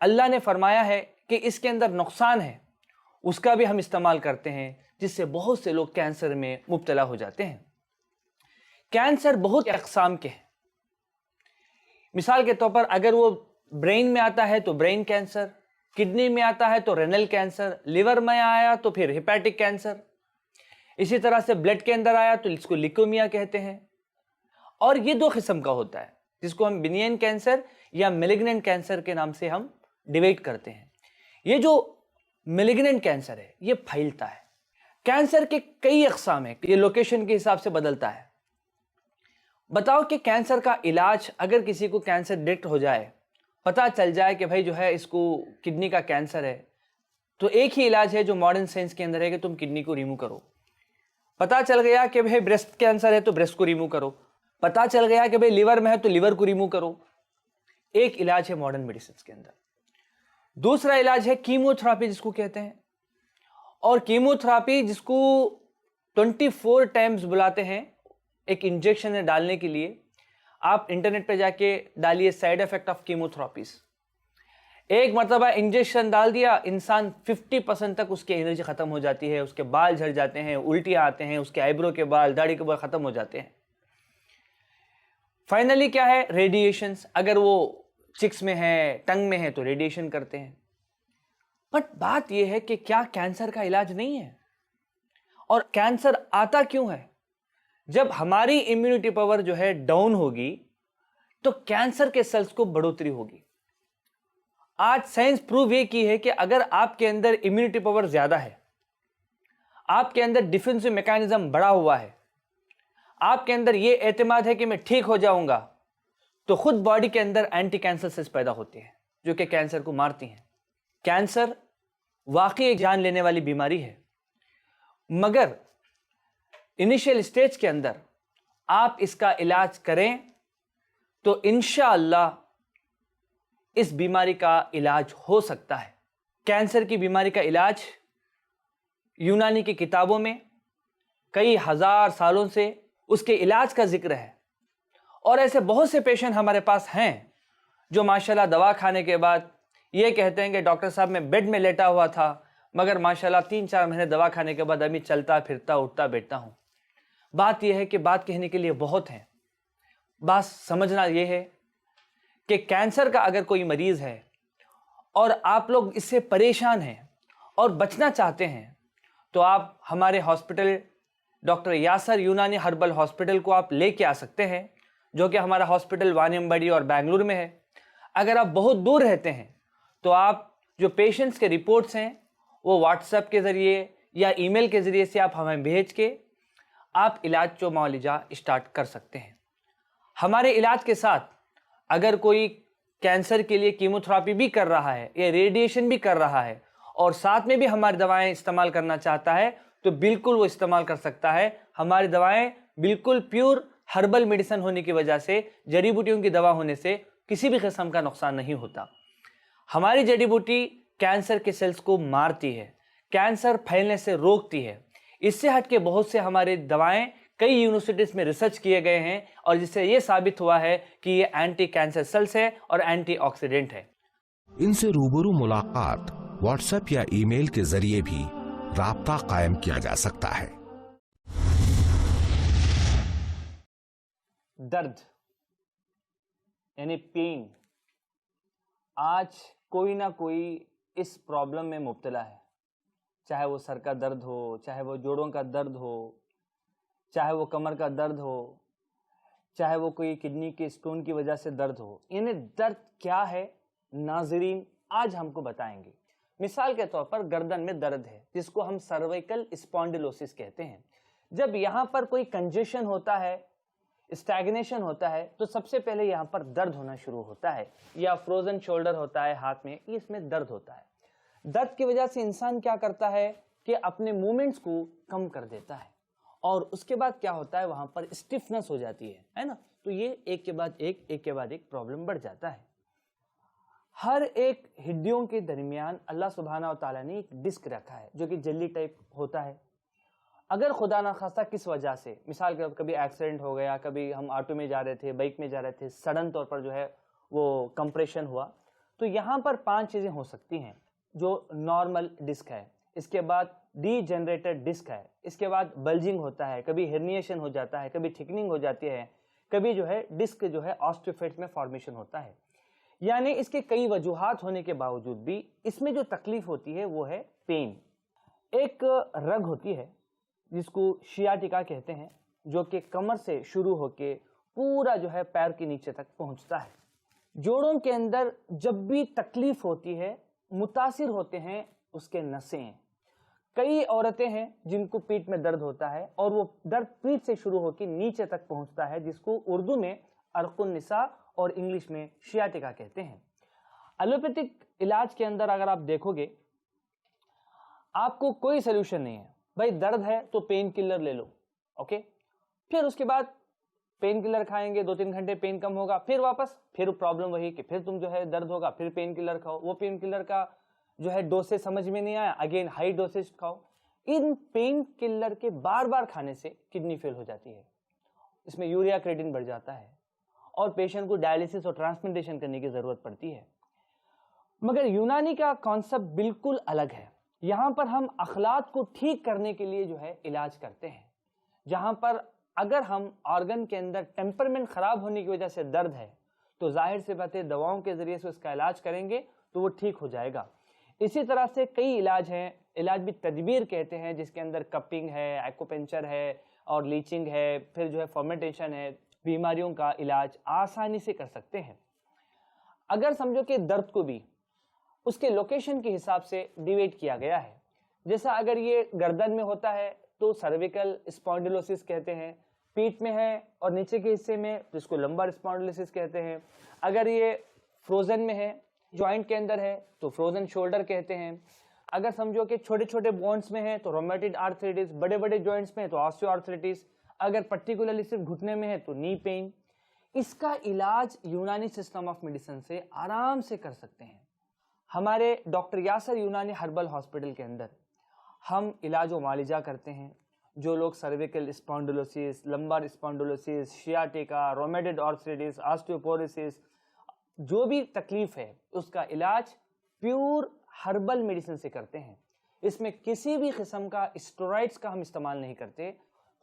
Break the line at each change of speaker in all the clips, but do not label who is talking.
اللہ نے فرمایا ہے کہ اس کے اندر نقصان ہے، اس کا بھی ہم استعمال کرتے ہیں، جس سے بہت سے لوگ کینسر میں مبتلا ہو جاتے ہیں۔ کینسر بہت اقسام کے ہیں۔ مثال کے طور پر اگر وہ برین میں آتا ہے تو برین کینسر، کڈنی میں آتا ہے تو رینل کینسر، لیور میں آیا تو پھر ہیپیٹک کینسر، اسی طرح سے بلڈ کے اندر آیا تو اس کو لیکومیا کہتے ہیں۔ اور یہ دو قسم کا ہوتا ہے، جس کو ہم بنین کینسر یا میلیگننٹ کینسر کے نام سے ہم ڈیوائڈ کرتے ہیں۔ یہ جو میلیگننٹ کینسر ہے یہ پھیلتا ہے۔ کینسر کے کئی اقسام ہیں، یہ لوکیشن کے حساب سے بدلتا ہے۔ بتاؤ کہ کینسر کا علاج، اگر کسی کو کینسر ڈیٹیکٹ ہو جائے، پتہ چل جائے کہ بھائی جو ہے اس کو کڈنی کا کینسر ہے، تو ایک ہی علاج ہے جو ماڈرن سائنس کے اندر ہے کہ تم کڈنی کو ریمو کرو۔ پتہ چل گیا کہ بھائی بریسٹ کینسر ہے تو بریسٹ کو ریمو کرو، پتہ چل گیا کہ بھائی لیور میں ہے تو لیور کو ریمو کرو۔ ایک علاج ہے ماڈرن میڈیسنس کے اندر۔ دوسرا علاج ہے کیمو تھراپی، جس کو کہتے ہیں، اور کیمو تھراپی جس کو 24 ٹائمز بلاتے ہیں ایک انجیکشن ڈالنے کے لیے۔ آپ انٹرنیٹ پہ جا کے ڈالیے side effect of chemotherapies. ایک مرتبہ انجیکشن ڈال دیا، انسان 50% تک اس کی انرجی ختم ہو جاتی ہے، اس کے بال جھڑ جاتے ہیں، الٹیاں آتے ہیں، اس کے آئیبرو کے بال، داڑھی کے بال ختم ہو جاتے ہیں۔ فائنلی کیا ہے؟ ریڈیشنز، اگر وہ چکس میں ہے، ٹنگ میں ہے تو ریڈیشن کرتے ہیں۔ بٹ بات یہ ہے کہ کیا کینسر کا علاج نہیں ہے؟ اور کینسر آتا کیوں ہے؟ جب ہماری امیونٹی پاور جو ہے ڈاؤن ہوگی تو کینسر کے سیلز کو بڑھوتری ہوگی۔ آج سائنس پروو یہ کی ہے کہ اگر آپ کے اندر امیونٹی پاور زیادہ ہے، آپ کے اندر ڈیفنسو میکانزم بڑا ہوا ہے، آپ کے اندر یہ اعتماد ہے کہ میں ٹھیک ہو جاؤں گا، تو خود باڈی کے اندر اینٹی کینسر سیلز پیدا ہوتے ہیں جو کہ کینسر کو مارتی ہیں۔ کینسر واقعی ایک جان لینے والی بیماری ہے، مگر انیشیل سٹیج کے اندر آپ اس کا علاج کریں تو انشاءاللہ اس بیماری کا علاج ہو سکتا ہے۔ کینسر کی بیماری کا علاج یونانی کی کتابوں میں کئی ہزار سالوں سے اس کے علاج کا ذکر ہے، اور ایسے بہت سے پیشنٹ ہمارے پاس ہیں جو ماشاءاللہ دوا کھانے کے بعد یہ کہتے ہیں کہ ڈاکٹر صاحب میں بیڈ میں لیٹا ہوا تھا، مگر ماشاءاللہ 3-4 مہینے دوا کھانے کے بعد ابھی چلتا پھرتا اٹھتا بیٹھتا ہوں۔ بات یہ ہے کہ بات کہنے کے لیے بہت ہیں، بات سمجھنا یہ ہے کہ کینسر کا اگر کوئی مریض ہے اور آپ لوگ اس سے پریشان ہیں اور بچنا چاہتے ہیں، تو آپ ہمارے ہاسپٹل ڈاکٹر یاسر یونانی ہربل ہاسپٹل کو آپ لے کے آ سکتے ہیں، جو کہ ہمارا ہاسپٹل وانیمبڑی اور بنگلور میں ہے۔ اگر آپ بہت دور رہتے ہیں تو آپ جو پیشنٹس کے رپورٹس ہیں وہ واٹس ایپ کے ذریعے یا ای میل کے ذریعے سے آپ ہمیں بھیج کے آپ علاج جو معالجہ اسٹارٹ کر سکتے ہیں۔ ہمارے علاج کے ساتھ اگر کوئی کینسر کے لیے کیمو تھراپی بھی کر رہا ہے یا ریڈیشن بھی کر رہا ہے اور ساتھ میں بھی ہماری دوائیں استعمال کرنا چاہتا ہے تو بالکل وہ استعمال کر سکتا ہے۔ ہماری دوائیں بالکل پیور ہربل میڈیسن ہونے کی وجہ سے، جڑی بوٹیوں کی دوا ہونے سے کسی بھی قسم کا نقصان نہیں ہوتا۔ ہماری جڑی بوٹی کینسر کے سیلز کو مارتی ہے، کینسر پھیلنے سے روکتی ہے۔ اس سے ہٹ کے بہت سے ہمارے دوائیں کئی یونیورسٹیز میں ریسرچ کیے گئے ہیں، اور جس سے یہ ثابت ہوا ہے کہ یہ اینٹی کینسر سیلز ہے اور اینٹی آکسیڈنٹ ہے۔
ان سے روبرو ملاقات واٹس ایپ یا ای میل کے ذریعے بھی رابطہ قائم کیا جا سکتا ہے۔
درد یعنی پین، آج کوئی نہ کوئی اس پرابلم میں مبتلا ہے، چاہے وہ سر کا درد ہو، چاہے وہ جوڑوں کا درد ہو، چاہے وہ کمر کا درد ہو، چاہے وہ کوئی کڈنی کے اسٹون کی وجہ سے درد ہو۔ یعنی درد کیا ہے ناظرین آج ہم کو بتائیں گے۔ مثال کے طور پر گردن میں درد ہے، جس کو ہم سرویکل اسپونڈلوسس کہتے ہیں۔ جب یہاں پر کوئی کنجیشن ہوتا ہے، اسٹیگنیشن ہوتا ہے، تو سب سے پہلے یہاں پر درد ہونا شروع ہوتا ہے، یا فروزن شولڈر ہوتا ہے ہاتھ میں، اس میں درد ہوتا ہے۔ درد کی وجہ سے انسان کیا کرتا ہے کہ اپنے موومنٹس کو کم کر دیتا ہے، اور اس کے بعد کیا ہوتا ہے، وہاں پر اسٹفنس ہو جاتی ہے نا، تو یہ ایک کے بعد ایک پرابلم بڑھ جاتا ہے۔ ہر ایک ہڈیوں کے درمیان اللہ سبحانہ و تعالیٰ نے ایک ڈسک رکھا ہے جو کہ جلی ٹائپ ہوتا ہے۔ اگر خدا نخواستہ کس وجہ سے، مثال کے کبھی ایکسیڈنٹ ہو گیا، کبھی ہم آٹو میں جا رہے تھے، بائک میں جا رہے تھے، سڈن طور پر جو ہے وہ کمپریشن ہوا، تو یہاں پر 5 چیزیں ہو سکتی ہیں. جو نارمل ڈسک ہے, اس کے بعد ڈی جنریٹڈ ڈسک ہے, اس کے بعد بلجنگ ہوتا ہے, کبھی ہرنیشن ہو جاتا ہے, کبھی تھکننگ ہو جاتی ہے, کبھی جو ہے ڈسک جو ہے آسٹیوفیٹ میں فارمیشن ہوتا ہے. یعنی اس کے کئی وجوہات ہونے کے باوجود بھی اس میں جو تکلیف ہوتی ہے وہ ہے پین. ایک رگ ہوتی ہے جس کو شیاٹیکا کہتے ہیں, جو کہ کمر سے شروع ہو کے پورا جو ہے پیر کے نیچے تک پہنچتا ہے. جوڑوں کے اندر جب بھی تکلیف ہوتی ہے متاثر ہوتے ہیں اس کے نسیں. کئی عورتیں ہیں جن کو پیٹ میں درد ہوتا ہے اور وہ درد پیٹ سے شروع ہو کے نیچے تک پہنچتا ہے, جس کو اردو میں عرق النساء اور انگلش میں شیاٹیکا کہتے ہیں. ایلوپیتھک علاج کے اندر اگر آپ دیکھو گے آپ کو کوئی سلوشن نہیں ہے. بھائی درد ہے تو پین کلر لے لو, اوکے, پھر اس کے بعد پین کلر کھائیں گے, 2-3 گھنٹے پین کم ہوگا, پھر واپس پھر پرابلم وہی کہ پھر تم جو ہے درد ہوگا, پھر پین کلر کھاؤ, وہ پین کلر کا جو ہے ڈوسیج سمجھ میں نہیں آیا, اگین ہائی ڈوسیج کھاؤ. ان پین کلر کے بار بار کھانے سے کڈنی فیل ہو جاتی ہے, اس میں یوریا کریٹن بڑھ جاتا ہے اور پیشنٹ کو ڈائلیسس اور ٹرانسپلانٹیشن کرنے کی ضرورت پڑتی ہے. مگر یونانی کا کانسیپٹ بالکل الگ ہے. یہاں پر ہم اخلاق کو ٹھیک کرنے کے لیے جو ہے علاج کرتے ہیں. جہاں پر اگر ہم آرگن کے اندر ٹیمپرمنٹ خراب ہونے کی وجہ سے درد ہے تو ظاہر سی بات ہے دواؤں کے ذریعے سے اس کا علاج کریں گے تو وہ ٹھیک ہو جائے گا. اسی طرح سے کئی علاج ہیں, علاج بھی تدبیر کہتے ہیں, جس کے اندر کپنگ ہے, ایکوپنچر ہے اور لیچنگ ہے, پھر جو ہے فرمنٹیشن ہے. بیماریوں کا علاج آسانی سے کر سکتے ہیں. اگر سمجھو کہ درد کو بھی اس کے لوکیشن کے حساب سے ڈیویڈ کیا گیا ہے. جیسا اگر یہ گردن میں ہوتا ہے تو سرویکل اسپونڈلوسس کہتے ہیں, پیٹ میں ہے اور نیچے کے حصے میں جس کو لمبر اسپونڈلوسس کہتے ہیں. اگر یہ فروزن میں ہے, جوائنٹ کے اندر ہے تو فروزن شولڈر کہتے ہیں. اگر سمجھو کہ چھوٹے چھوٹے بونس میں ہے تو رومیٹڈ آرتھرائٹس, بڑے بڑے جوائنٹس میں ہے تو آسٹیو آرتھرائٹس, اگر پرٹیکولرلی صرف گھٹنے میں ہے تو نی پین. اس کا علاج یونانی سسٹم آف میڈیسن سے آرام سے کر سکتے ہیں. ہمارے ڈاکٹر یاسر یونانی ہربل ہاسپٹل کے اندر ہم علاج و معالجہ کرتے ہیں. جو لوگ سرویکل اسپونڈلوسس, لمبر اسپونڈلوسس, شیاٹیکا, رومیٹڈ آرتھرائٹس, آسٹیوپوروسس, جو بھی تکلیف ہے اس کا علاج پیور ہربل میڈیسن سے کرتے ہیں. اس میں کسی بھی قسم کا اسٹیرائڈز کا ہم استعمال نہیں کرتے.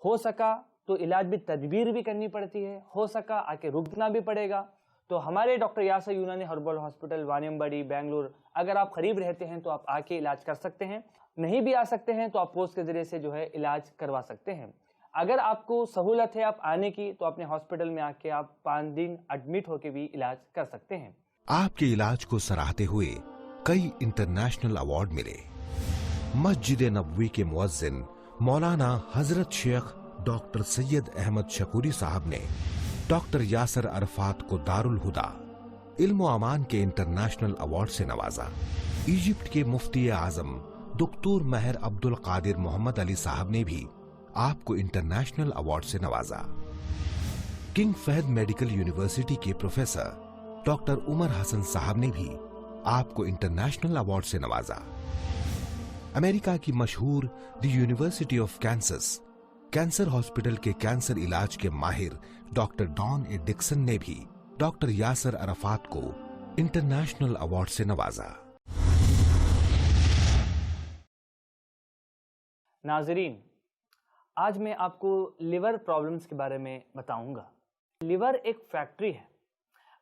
ہو سکا تو علاج بھی تدبیر بھی کرنی پڑتی ہے, ہو سکا آ کے رکنا بھی پڑے گا. تو ہمارے ڈاکٹر یاسر یونانی ہربل ہاسپٹل وانیمبڑی بنگلور, اگر آپ قریب رہتے ہیں تو آپ آ کے علاج کر سکتے ہیں. نہیں بھی آ سکتے ہیں تو آپ پوسٹ کے ذریعے سے جو ہے علاج کروا سکتے ہیں. اگر آپ کو سہولت ہے آپ آنے کی تو اپنے ہاسپٹل میں آ کے آپ 5 دن ایڈمٹ ہو کے بھی علاج کر سکتے ہیں.
آپ کے علاج کو سراہتے ہوئے کئی انٹرنیشنل ایوارڈ ملے. مسجد نبوی کے مؤذن مولانا حضرت شیخ ڈاکٹر سید احمد شکوری صاحب نے ڈاکٹر یاسر عرفات کو دارالہدا علم و امان کے انٹرنیشنل ایوارڈ سے نوازا. ایجپٹ کے مفتی اعظم دکتور مہر عبد القادر محمد علی صاحب نے بھی آپ کو انٹرنیشنل ایوارڈ سے نوازا. کنگ فہد میڈیکل یونیورسٹی کے پروفیسر ڈاکٹر عمر حسن صاحب نے بھی آپ کو انٹرنیشنل ایوارڈ سے نوازا. امریکہ کی مشہور دی یونیورسٹی آف کینسس کینسر ہاسپٹل کے کینسر علاج کے ماہر ڈاکٹر ڈان اے ڈکسن نے بھی ڈاکٹر یاسر عرفات کو انٹرنیشنل ایوارڈ سے نوازا.
ناظرین, آج میں آپ کو لیور پرابلمز کے بارے میں بتاؤں گا. لیور ایک فیکٹری ہے.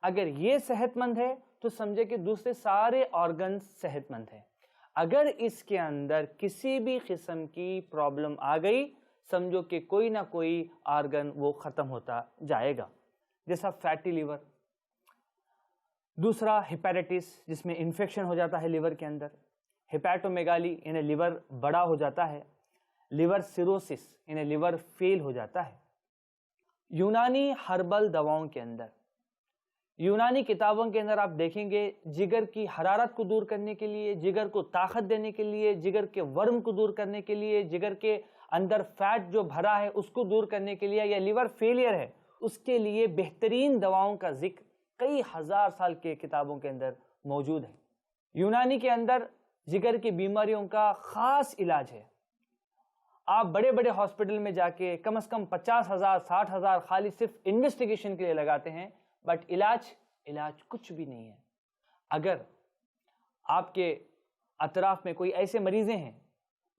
اگر یہ صحت مند ہے تو سمجھے کہ دوسرے سارے آرگنز صحت مند ہیں. اگر اس کے اندر کسی بھی قسم کی پرابلم آ گئی سمجھو کہ کوئی نہ کوئی آرگن وہ ختم ہوتا جائے گا. جیسا فیٹی لیور, دوسرا ہیپیٹائٹس جس میں انفیکشن ہو جاتا ہے لیور کے اندر, ہیپیٹومیگالی یعنی لیور بڑا ہو جاتا ہے, لیور سیروسس یعنی لیور فیل ہو جاتا ہے. یونانی ہربل دواؤں کے اندر, یونانی کتابوں کے اندر آپ دیکھیں گے جگر کی حرارت کو دور کرنے کے لیے, جگر کو طاقت دینے کے لیے, جگر کے ورم کو دور کرنے کے لیے, جگر کے اندر فیٹ جو بھرا ہے اس کو دور کرنے کے لیے, یا لیور فیلئر ہے اس کے لیے بہترین دواؤں کا ذکر کئی ہزار سال کے کتابوں کے اندر موجود ہے. یونانی کے اندر جگر کی بیماریوں کا خاص علاج ہے. آپ بڑے بڑے ہاسپٹل میں جا کے کم از کم 50,000 60,000 خالی صرف انویسٹیگیشن کے لیے لگاتے ہیں, بٹ علاج کچھ بھی نہیں ہے. اگر آپ کے اطراف میں کوئی ایسے مریضیں ہیں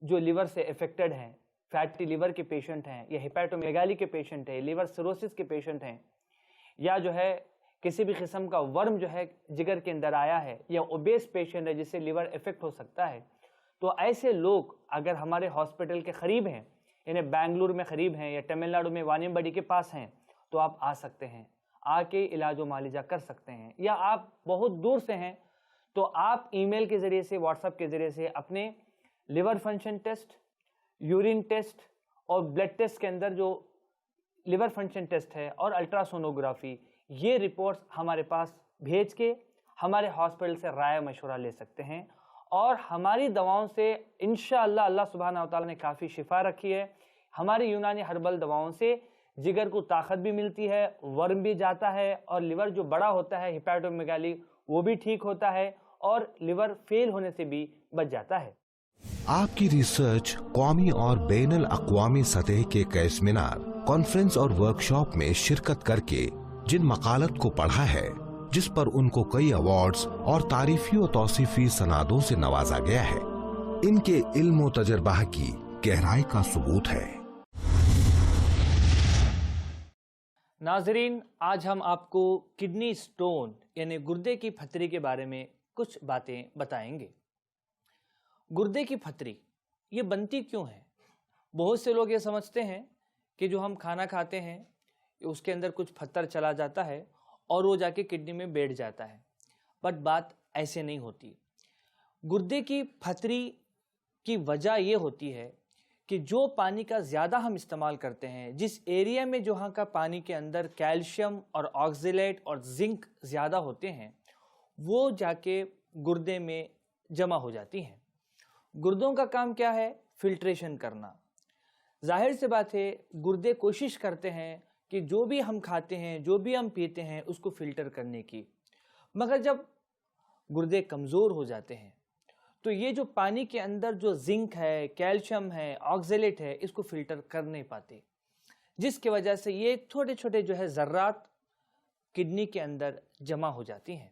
جو لیور سے افیکٹڈ ہیں، فیٹی لیور کے پیشنٹ ہیں، یا ہیپیٹومیگالی کے پیشنٹ ہیں، لیور سروسس کے پیشنٹ ہیں، یا جو ہے کسی بھی قسم کا ورم جو ہے جگر کے اندر آیا ہے، یا اوبیس پیشنٹ ہے جس سے لیور افیکٹ ہو سکتا ہے، تو ایسے لوگ اگر ہمارے ہاسپٹل کے قریب ہیں، یعنی بنگلور میں قریب ہیں یا تمل ناڈو میں وانیمبڑی کے پاس ہیں، تو آپ آ سکتے ہیں، آ کے علاج و معالجہ کر سکتے ہیں. یا آپ بہت دور سے ہیں تو آپ ای میل کے ذریعے سے، واٹس ایپ کے ذریعے سے اپنے liver function test, urine test اور بلڈ ٹیسٹ کے اندر جو لیور فنکشن ٹیسٹ ہے اور الٹراسونوگرافی، یہ رپورٹس ہمارے پاس بھیج کے ہمارے ہاسپٹل سے رائے مشورہ لے سکتے ہیں. اور ہماری دواؤں سے انشاءاللہ اللہ سبحانہ و تعالیٰ نے کافی شفا رکھی ہے. ہماری یونانی ہربل دواؤں سے جگر کو طاقت بھی ملتی ہے، ورم بھی جاتا ہے، اور لیور جو بڑا ہوتا ہے ہیپیٹومیگالی وہ بھی ٹھیک ہوتا ہے، اور لیور فیل ہونے سے بھی بچ جاتا ہے.
آپ کی ریسرچ قومی اور بین الاقوامی سطح کے کئی سیمینار، کانفرنس اور ورکشاپ میں شرکت کر کے جن مقالت کو پڑھا ہے، جس پر ان کو کئی ایوارڈز اور تعریفی و توصیفی سنادوں سے نوازا گیا ہے، ان کے علم و تجربہ کی گہرائی کا ثبوت ہے.
ناظرین، آج ہم آپ کو کڈنی سٹون یعنی گردے کی پھتری کے بارے میں کچھ باتیں بتائیں گے. گردے کی پھتری یہ بنتی کیوں ہے؟ بہت سے لوگ یہ سمجھتے ہیں کہ جو ہم کھانا کھاتے ہیں اس کے اندر کچھ پتھر چلا جاتا ہے اور وہ جا کے کڈنی میں بیٹھ جاتا ہے، بٹ بات ایسے نہیں ہوتی. گردے کی پھتری کی وجہ یہ ہوتی ہے کہ جو پانی کا زیادہ ہم استعمال کرتے ہیں، جس ایریا میں جہاں کا پانی کے اندر کیلشیم اور آکزیلیٹ اور زنک زیادہ ہوتے ہیں، وہ جا کے گردے میں جمع ہو جاتی ہیں. گردوں کا کام کیا ہے؟ فلٹریشن کرنا. ظاہر سے بات ہے گردے کوشش کرتے ہیں کہ جو بھی ہم کھاتے ہیں، جو بھی ہم پیتے ہیں، اس کو فلٹر کرنے کی، مگر جب گردے کمزور ہو جاتے ہیں تو یہ جو پانی کے اندر جو زنک ہے، کیلشیم ہے، آکزیلیٹ ہے، اس کو فلٹر کر نہیں پاتے، جس کی وجہ سے یہ چھوٹے چھوٹے جو ہے ذرات کڈنی کے اندر جمع ہو جاتی ہیں،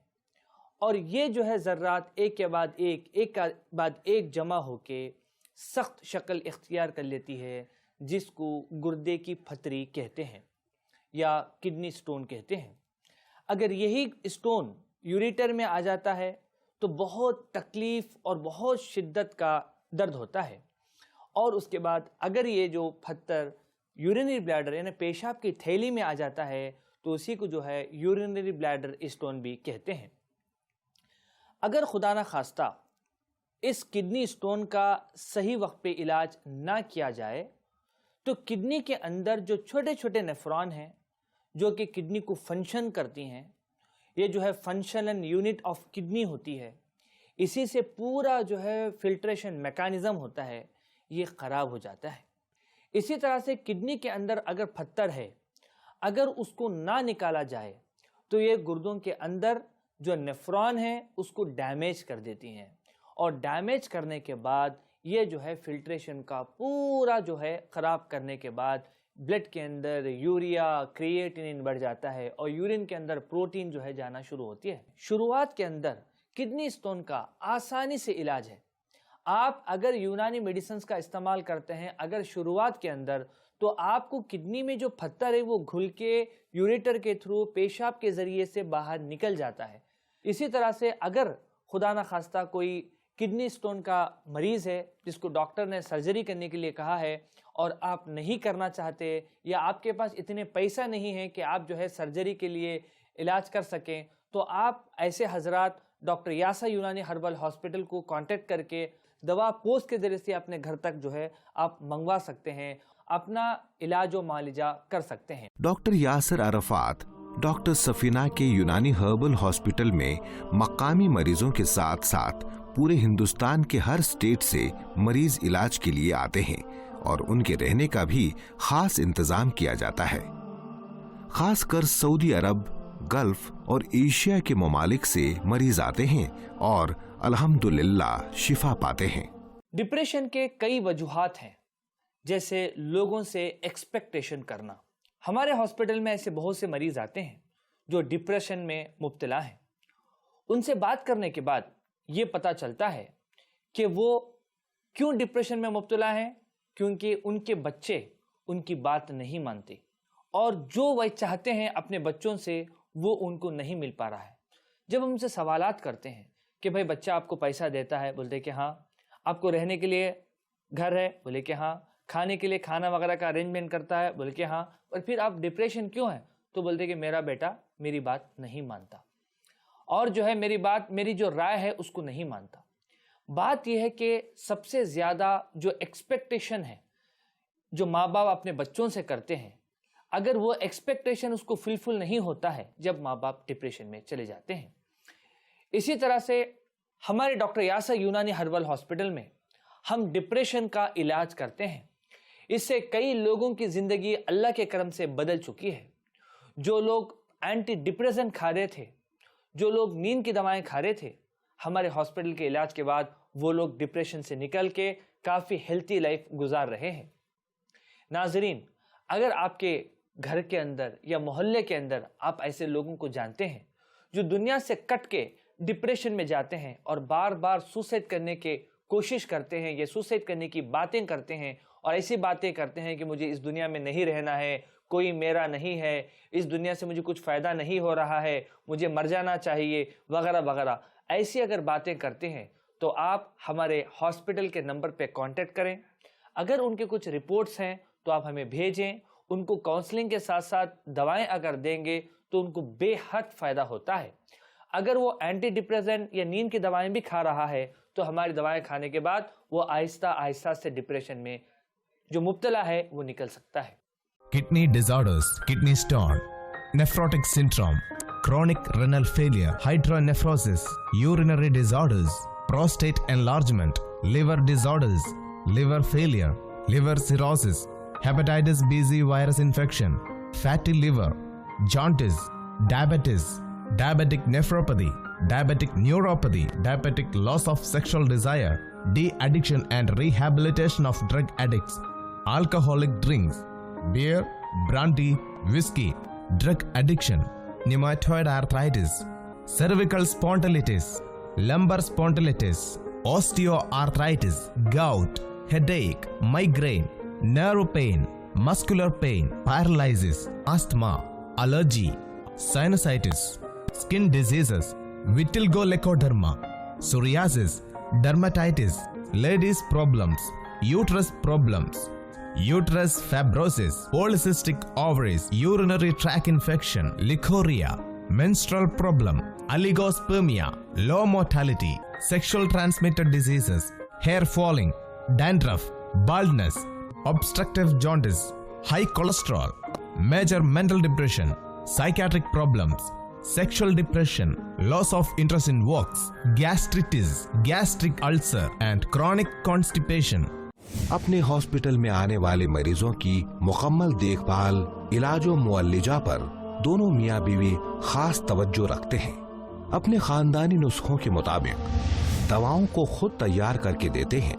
اور یہ جو ہے ذرات ایک کے بعد ایک کے بعد ایک جمع ہو کے سخت شکل اختیار کر لیتی ہے، جس کو گردے کی پھتری کہتے ہیں یا کڈنی سٹون کہتے ہیں. اگر یہی سٹون یوریٹر میں آ جاتا ہے تو بہت تکلیف اور بہت شدت کا درد ہوتا ہے، اور اس کے بعد اگر یہ جو پتھر یورینری بلیڈر یعنی پیشاب کی تھیلی میں آ جاتا ہے تو اسی کو جو ہے یورینری بلیڈر سٹون بھی کہتے ہیں. اگر خدا نہ خواستہ اس کڈنی سٹون کا صحیح وقت پہ علاج نہ کیا جائے تو کڈنی کے اندر جو چھوٹے چھوٹے نیفران ہیں جو کہ کڈنی کو فنکشن کرتی ہیں، یہ جو ہے فنکشنل یونٹ آف کڈنی ہوتی ہے، اسی سے پورا جو ہے فلٹریشن میکانزم ہوتا ہے، یہ خراب ہو جاتا ہے. اسی طرح سے کڈنی کے اندر اگر پتھر ہے، اگر اس کو نہ نکالا جائے تو یہ گردوں کے اندر جو نیفران ہیں اس کو ڈیمیج کر دیتی ہیں، اور ڈیمیج کرنے کے بعد یہ جو ہے فلٹریشن کا پورا جو ہے خراب کرنے کے بعد بلڈ کے اندر یوریا، کریٹینن بڑھ جاتا ہے، اور یورین کے اندر پروٹین جو ہے جانا شروع ہوتی ہے. شروعات کے اندر کڈنی سٹون کا آسانی سے علاج ہے. آپ اگر یونانی میڈیسنز کا استعمال کرتے ہیں اگر شروعات کے اندر، تو آپ کو کڈنی میں جو پتھر ہے وہ گھل کے یوریٹر کے تھرو پیشاب کے ذریعے سے باہر نکل جاتا ہے. اسی طرح سے اگر خدا نہ خواستہ کوئی کڈنی سٹون کا مریض ہے جس کو ڈاکٹر نے سرجری کرنے کے لیے کہا ہے اور آپ نہیں کرنا چاہتے، یا آپ کے پاس اتنے پیسہ نہیں ہے کہ آپ جو ہے سرجری کے لیے علاج کر سکیں، تو آپ ایسے حضرات ڈاکٹر یاسا یونانی ہربل ہاسپٹل کو کانٹیکٹ کر کے دوا پوسٹ کے ذریعے سے اپنے گھر تک جو ہے آپ منگوا سکتے ہیں، اپنا علاج و معالجہ کر سکتے ہیں.
ڈاکٹر یاسر عرفات ڈاکٹر سفینہ کے یونانی ہربل ہاسپٹل میں مقامی مریضوں کے ساتھ ساتھ پورے ہندوستان کے ہر اسٹیٹ سے مریض علاج کے لیے آتے ہیں، اور ان کے رہنے کا بھی خاص انتظام کیا جاتا ہے. خاص کر سعودی عرب، گلف اور ایشیا کے ممالک سے مریض آتے ہیں اور الحمدللہ شفا پاتے ہیں.
ڈپریشن کے کئی وجوہات ہیں، جیسے لوگوں سے ایکسپیکٹیشن کرنا. ہمارے ہاسپٹل میں ایسے بہت سے مریض آتے ہیں جو ڈپریشن میں مبتلا ہیں. ان سے بات کرنے کے بعد یہ پتا چلتا ہے کہ وہ کیوں ڈپریشن میں مبتلا ہیں، کیونکہ ان کے بچے ان کی بات نہیں مانتے اور جو وہ چاہتے ہیں اپنے بچوں سے وہ ان کو نہیں مل پا رہا ہے۔ جب ہم ان سے سوالات کرتے ہیں کہ بھائی بچہ آپ کو پیسہ دیتا ہے، بولتے کہ ہاں، آپ کو رہنے کے لیے گھر ہے، بولے کہ ہاں، کھانے کے لیے کھانا وغیرہ کا ارینجمنٹ کرتا ہے، بولے کہ ہاں، اور پھر آپ ڈپریشن کیوں ہے؟ تو بولتے کہ میرا بیٹا میری بات نہیں مانتا اور جو ہے میری جو رائے ہے اس کو نہیں مانتا۔ بات یہ ہے کہ سب سے زیادہ جو ایکسپیکٹیشن ہے جو ماں باپ اپنے بچوں سے کرتے ہیں، اگر وہ ایکسپیکٹیشن اس کو فلفل نہیں ہوتا ہے جب ماں باپ ڈپریشن میں چلے جاتے ہیں۔ اسی طرح سے ہمارے ڈاکٹر یاسر یونانی ہربل ہاسپٹل میں ہم ڈپریشن کا علاج کرتے ہیں۔ اس سے کئی لوگوں کی زندگی اللہ کے کرم سے بدل چکی ہے۔ جو لوگ اینٹی ڈپریسنٹ کھا رہے تھے، جو لوگ نیند کی دوائیں کھا رہے تھے، ہمارے ہاسپٹل کے علاج کے بعد وہ لوگ ڈپریشن سے نکل کے کافی ہیلتھی لائف گزار رہے ہیں۔ ناظرین، اگر آپ کے گھر کے اندر یا محلے کے اندر آپ ایسے لوگوں کو جانتے ہیں جو دنیا سے کٹ کے ڈپریشن میں جاتے ہیں اور بار بار سوسائڈ کرنے کے کوشش کرتے ہیں یا سوسائڈ کرنے کی باتیں کرتے ہیں اور ایسی باتیں کرتے ہیں کہ مجھے اس دنیا میں نہیں رہنا ہے، کوئی میرا نہیں ہے، اس دنیا سے مجھے کچھ فائدہ نہیں ہو رہا ہے، مجھے مر جانا چاہیے وغیرہ وغیرہ، ایسی اگر باتیں کرتے ہیں تو آپ ہمارے ہاسپٹل کے نمبر پہ کانٹیکٹ کریں۔ اگر ان کے کچھ رپورٹس ہیں تو آپ ہمیں بھیجیں۔ ان کو کاؤنسلنگ کے ساتھ ساتھ دوائیں اگر دیں گے تو ان کو بے حد فائدہ ہوتا ہے۔ اگر وہ اینٹی ڈپریسنٹ یا نیند کی دوائیں بھی کھا رہا ہے تو ہماری دوائیں کھانے کے بعد وہ آہستہ آہستہ سے ڈپریشن میں جو مبتلا ہے وہ نکل سکتا ہے۔
Kidney disorders, kidney stone, nephrotic syndrome, chronic renal failure, hydronephrosis, urinary disorders, prostate enlargement, liver disorders, liver failure, liver cirrhosis, hepatitis B virus infection, fatty liver, jaundice, diabetes, diabetic nephropathy, diabetic neuropathy, diabetic loss of sexual desire, de-addiction and rehabilitation of drug addicts, alcoholic drinks, beer, brandy, whiskey, drug addiction, rheumatoid arthritis, cervical spondylitis, lumbar spondylitis, osteoarthritis, gout, headache, migraine, nerve pain, muscular pain, paralysis, asthma, allergy, sinusitis, skin diseases, vitiligo lecoderma, psoriasis, dermatitis, ladies problems, uterus problems, uterus fibrosis, polycystic ovaries, urinary tract infection, leukorrhea, menstrual problem, oligospermia, low mortality, sexual transmitted diseases, hair falling, dandruff, baldness, obstructive jaundice, high cholesterol, major mental depression, psychiatric problems, sexual depression, loss of interest in works, gastritis, gastric ulcer and chronic constipation.
اپنے hospital میں آنے والے مریضوں کی مکمل دیکھ بھال، علاج و معالجہ پر دونوں میاں بیوی خاص توجہ رکھتے ہیں۔ اپنے خاندانی نسخوں کے مطابق دواؤں کو خود تیار کر کے دیتے ہیں،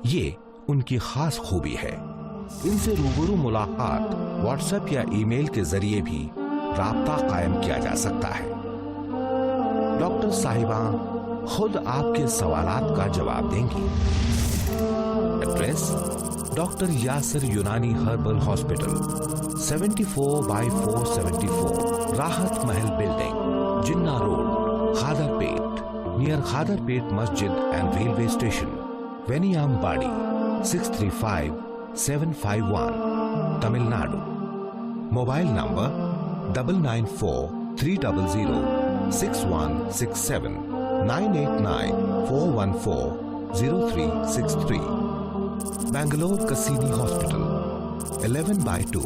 یہ ان کی خاص خوبی ہے۔ ان سے روبرو ملاقات واٹس ایپ یا ای میل کے ذریعے بھی رابطہ قائم کیا جا سکتا ہے۔ ڈاکٹر صاحبان خود آپ کے سوالات کا جواب دیں گی۔ ایڈریس: ڈاکٹر یاسر یونانی ہربل ہاسپٹل، 74/474 راحت محل بلڈنگ، جنہ road, خادر pet, near خادر pet Masjid and railway station, وینیام باڑی، 635751، Tamil Nadu. Mobile number 9943006167، 9894140363۔ Bangalore Cassini hospital, 11/2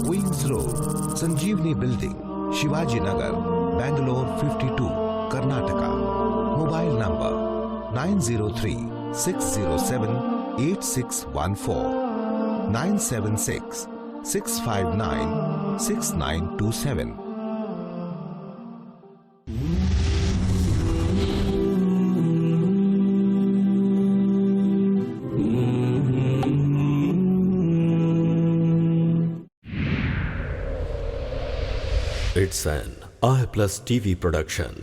Queens road, Sanjeevani building, Shivaji Nagar, Bangalore 52، Karnataka. Mobile number 9036078614، 9766596927۔
It's an I+ TV production.